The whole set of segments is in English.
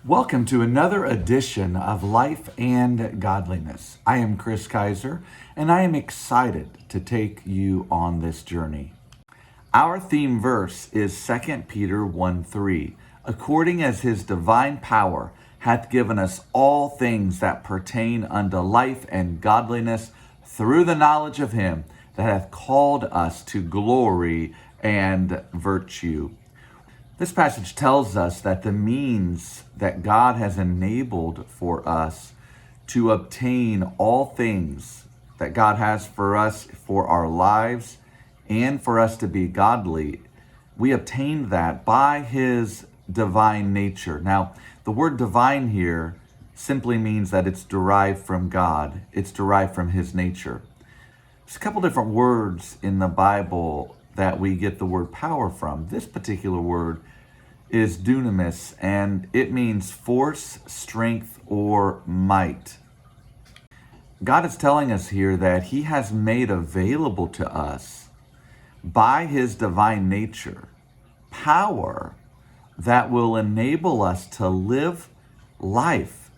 Welcome to another edition of Life and Godliness. I am Chris Kaiser, and I am excited to take you on this journey. Our theme verse is 2 Peter 1:3. According as his divine power hath given us all things that pertain unto life and godliness through the knowledge of him that hath called us to glory and virtue. This passage tells us that the means that God has enabled for us to obtain all things that God has for us for our lives and for us to be godly, we obtained that by his divine nature. Now, the word divine here simply means that it's derived from God. It's derived from his nature. There's a couple different words in the Bible that we get the word power from. This particular word is dunamis, and it means force, strength, or might. God is telling us here that he has made available to us by his divine nature power that will enable us to live life,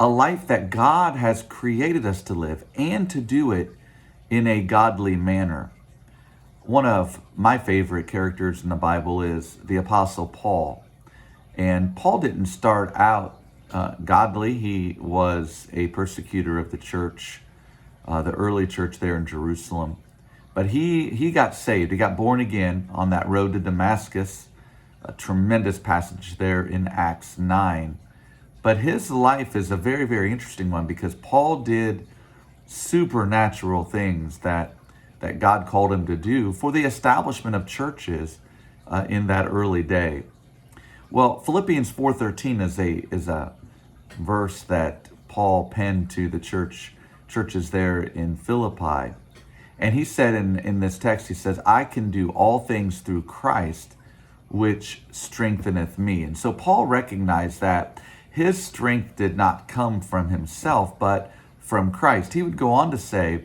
a life that God has created us to live, and to do it in a godly manner. One of my favorite characters in the Bible is the Apostle Paul. And Paul didn't start out godly. He was a persecutor of the church, the early church there in Jerusalem. But he got saved. He got born again on that road to Damascus, a tremendous passage there in Acts 9. But his life is a very, very interesting one because Paul did supernatural things that God called him to do for the establishment of churches in that early day. Well, Philippians 4:13 is a verse that Paul penned to the churches there in Philippi. And he said in this text, he says, I can do all things through Christ, which strengtheneth me. And so Paul recognized that his strength did not come from himself, but from Christ. He would go on to say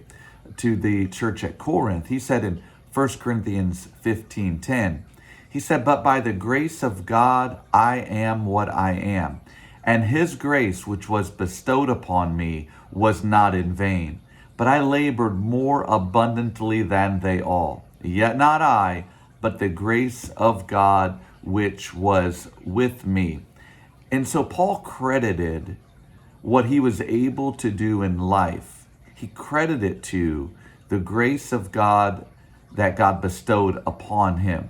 to the church at Corinth, he said in 1 Corinthians 15:10, he said, but by the grace of God, I am what I am. And his grace, which was bestowed upon me, was not in vain. But I labored more abundantly than they all. Yet not I, but the grace of God, which was with me. And so Paul credited what he was able to do in life. He credited it to the grace of God that God bestowed upon him.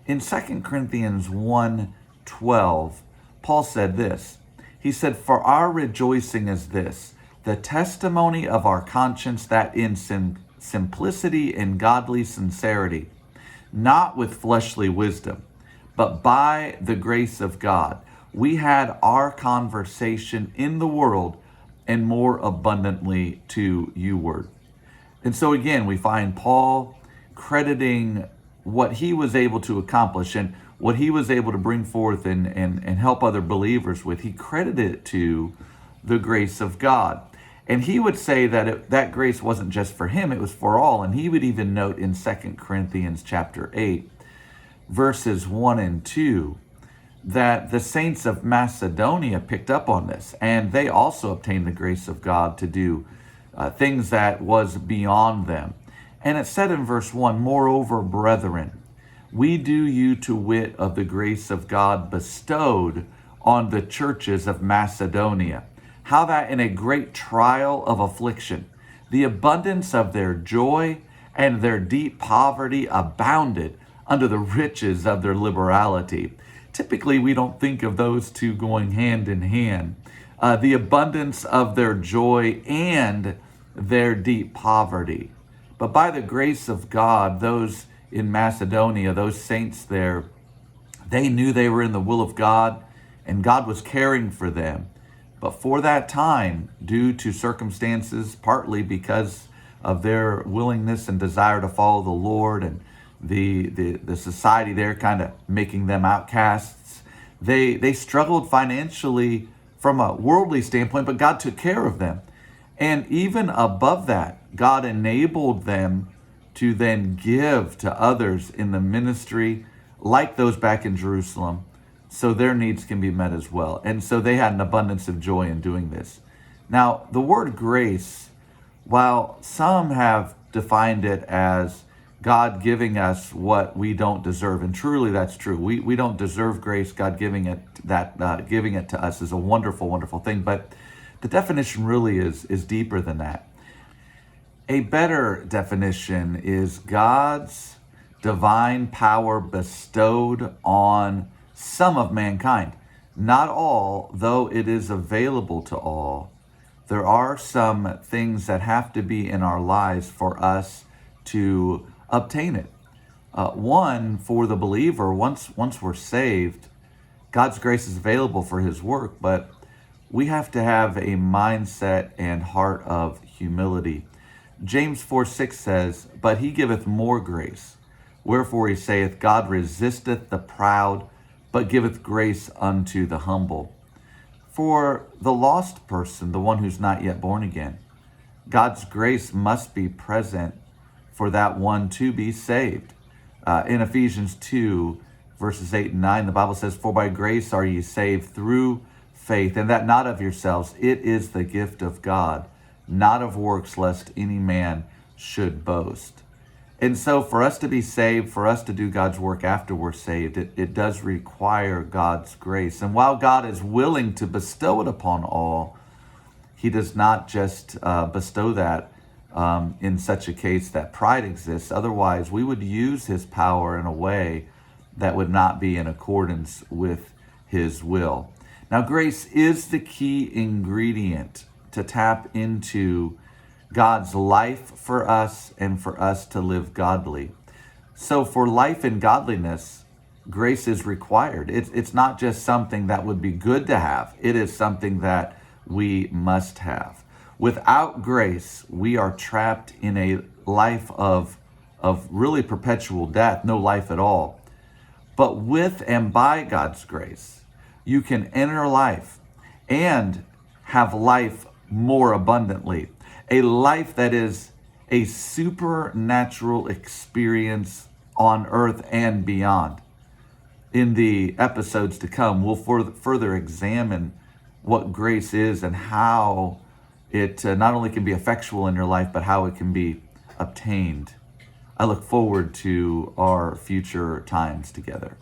In 2 Corinthians 1:12, Paul said this. He said, for our rejoicing is this, the testimony of our conscience, that in simplicity and godly sincerity, not with fleshly wisdom, but by the grace of God, we had our conversation in the world and more abundantly to youward. And so again, we find Paul crediting what he was able to accomplish and what he was able to bring forth and help other believers with. He credited it to the grace of God. And he would say that that grace wasn't just for him, it was for all. And he would even note in 2 Corinthians chapter 8, verses 1 and 2, that the saints of Macedonia picked up on this, and they also obtained the grace of God to do things that was beyond them. And it said in verse 1, moreover, brethren, we do you to wit of the grace of God bestowed on the churches of Macedonia, how that in a great trial of affliction, the abundance of their joy and their deep poverty abounded under the riches of their liberality. Typically, we don't think of those two going hand in hand. The abundance of their joy and their deep poverty. But by the grace of God, those in Macedonia, those saints there, they knew they were in the will of God, and God was caring for them. But for that time, due to circumstances, partly because of their willingness and desire to follow the Lord and the society there kind of making them outcasts, they struggled financially from a worldly standpoint, but God took care of them. And even above that, God enabled them to then give to others in the ministry, like those back in Jerusalem, so their needs can be met as well. And so they had an abundance of joy in doing this. Now, the word grace, while some have defined it as God giving us what we don't deserve, and truly that's true. We don't deserve grace. God giving it giving it to us is a wonderful, wonderful thing. But the definition really is deeper than that. A better definition is God's divine power bestowed on some of mankind. Not all, though it is available to all. There are some things that have to be in our lives for us to obtain it. One, for the believer, once we're saved, God's grace is available for his work, but we have to have a mindset and heart of humility. James 4:6 says, "But he giveth more grace. Wherefore he saith, God resisteth the proud, but giveth grace unto the humble." For the lost person, the one who's not yet born again, God's grace must be present for that one to be saved. In Ephesians 2, verses 8 and 9, the Bible says, "For by grace are ye saved through faith, and that not of yourselves. It is the gift of God, not of works, lest any man should boast." And so for us to be saved, for us to do God's work after we're saved, it does require God's grace. And while God is willing to bestow it upon all, he does not just bestow that in such a case that pride exists. Otherwise, we would use his power in a way that would not be in accordance with his will. Now, grace is the key ingredient to tap into God's life for us and for us to live godly. So for life and godliness, grace is required. It's not just something that would be good to have. It is something that we must have. Without grace, we are trapped in a life of really perpetual death, no life at all. But with and by God's grace, you can enter life and have life more abundantly. A life that is a supernatural experience on earth and beyond. In the episodes to come, we'll further examine what grace is and how it not only can be effectual in your life, but how it can be obtained. I look forward to our future times together.